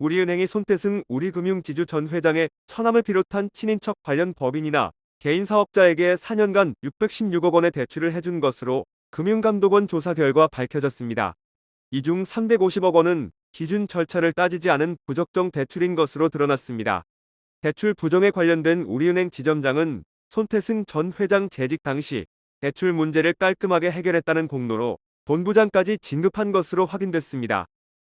우리은행이 손태승 우리금융지주 전 회장의 처남을 비롯한 친인척 관련 법인이나 개인 사업자에게 4년간 616억 원의 대출을 해준 것으로 금융감독원 조사 결과 밝혀졌습니다. 이 중 350억 원은 기준 절차를 따지지 않은 부적정 대출인 것으로 드러났습니다. 대출 부정에 관련된 우리은행 지점장은 손태승 전 회장 재직 당시 대출 문제를 깔끔하게 해결했다는 공로로 본부장까지 진급한 것으로 확인됐습니다.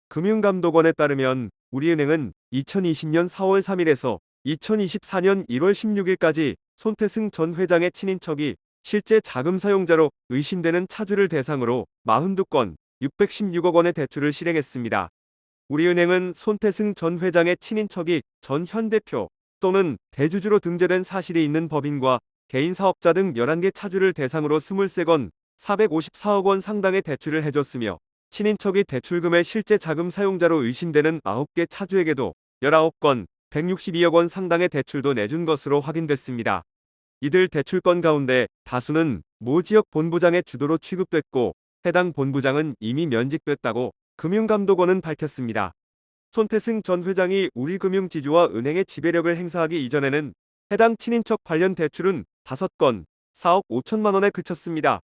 금융감독원에 따르면 우리은행은 2020년 4월 3일에서 2024년 1월 16일까지 손태승 전 회장의 친인척이 실제 자금 사용자로 의심되는 차주를 대상으로 42건 616억 원의 대출을 실행했습니다. 우리은행은 손태승 전 회장의 친인척이 전 현대표 또는 대주주로 등재된 사실이 있는 법인과 개인 사업자 등 11개 차주를 대상으로 23건 454억 원 상당의 대출을 해줬으며 친인척이 대출금의 실제 자금 사용자로 의심되는 9개 차주에게도 19건 162억 원 상당의 대출도 내준 것으로 확인됐습니다. 이들 대출건 가운데 다수는 모 지역 본부장의 주도로 취급됐고 해당 본부장은 이미 면직됐다고 금융감독원은 밝혔습니다. 손태승 전 회장이 우리금융지주와 은행의 지배력을 행사하기 이전에는 해당 친인척 관련 대출은 5건 4억 5천만 원에 그쳤습니다.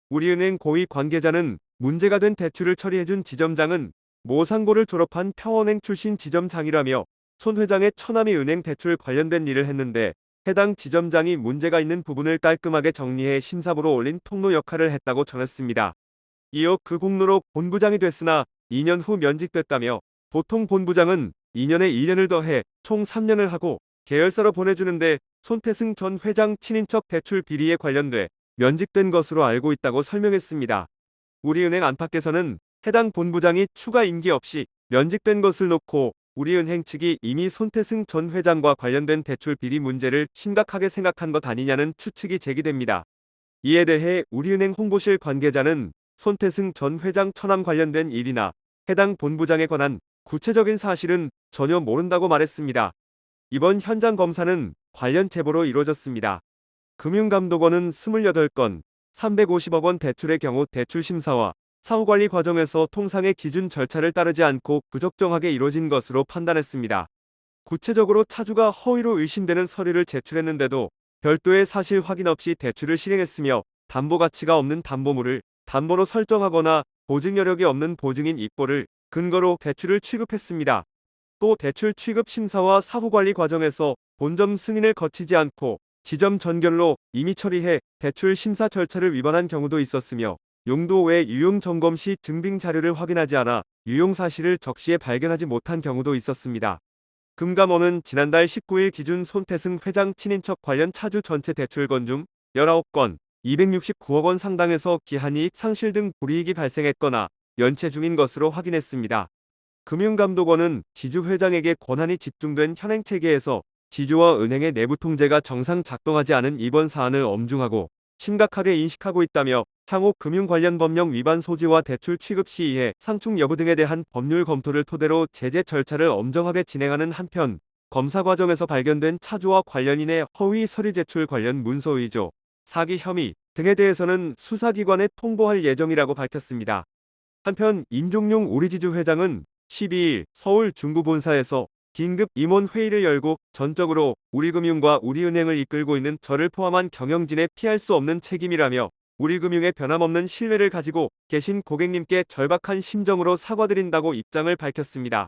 우리은행 고위 관계자는 문제가 된 대출을 처리해준 지점장은 모 상고를 졸업한 평원행 출신 지점장이라며 손 회장의 처남이 은행 대출 관련된 일을 했는데 해당 지점장이 문제가 있는 부분을 깔끔하게 정리해 심사부로 올린 통로 역할을 했다고 전했습니다. 이어 그 공로로 본부장이 됐으나 2년 후 면직됐다며 보통 본부장은 2년에 1년을 더해 총 3년을 하고 계열사로 보내주는데 손태승 전 회장 친인척 대출 비리에 관련돼 면직된 것으로 알고 있다고 설명했습니다. 우리은행 안팎에서는 해당 본부장이 추가 임기 없이 면직된 것을 놓고 우리은행 측이 이미 손태승 전 회장과 관련된 대출 비리 문제를 심각하게 생각한 것 아니냐는 추측이 제기됩니다. 이에 대해 우리은행 홍보실 관계자는 손태승 전 회장 처남 관련된 일이나 해당 본부장에 관한 구체적인 사실은 전혀 모른다고 말했습니다. 이번 현장 검사는 관련 제보로 이루어졌습니다. 금융감독원은 28건 350억 원 대출의 경우 대출 심사와 사후관리 과정에서 통상의 기준 절차를 따르지 않고 부적정하게 이루어진 것으로 판단했습니다. 구체적으로 차주가 허위로 의심되는 서류를 제출했는데도 별도의 사실 확인 없이 대출을 실행했으며 담보 가치가 없는 담보물을 담보로 설정하거나 보증 여력이 없는 보증인 입보를 근거로 대출을 취급했습니다. 또 대출 취급 심사와 사후관리 과정에서 본점 승인을 거치지 않고 지점 전결로 임의 처리해 대출 심사 절차를 위반한 경우도 있었으며 용도 외 유용 점검 시 증빙 자료를 확인하지 않아 유용 사실을 적시에 발견하지 못한 경우도 있었습니다. 금감원은 지난달 19일 기준 손태승 회장 친인척 관련 차주 전체 대출건 중 19건 269억 원 상당에서 기한이익 상실 등 불이익이 발생했거나 연체 중인 것으로 확인했습니다. 금융감독원은 지주 회장에게 권한이 집중된 현행체계에서 지주와 은행의 내부 통제가 정상 작동하지 않은 이번 사안을 엄중하고 심각하게 인식하고 있다며 향후 금융 관련 법령 위반 소지와 대출 취급 시의에 상충 여부 등에 대한 법률 검토를 토대로 제재 절차를 엄정하게 진행하는 한편 검사 과정에서 발견된 차주와 관련인의 허위 서류 제출 관련 문서 위조, 사기 혐의 등에 대해서는 수사기관에 통보할 예정이라고 밝혔습니다. 한편 임종용 우리지주 회장은 12일 서울 중구본사에서 긴급 임원 회의를 열고 전적으로 우리금융과 우리은행을 이끌고 있는 저를 포함한 경영진의 피할 수 없는 책임이라며 우리금융의 변함없는 신뢰를 가지고 계신 고객님께 절박한 심정으로 사과드린다고 입장을 밝혔습니다.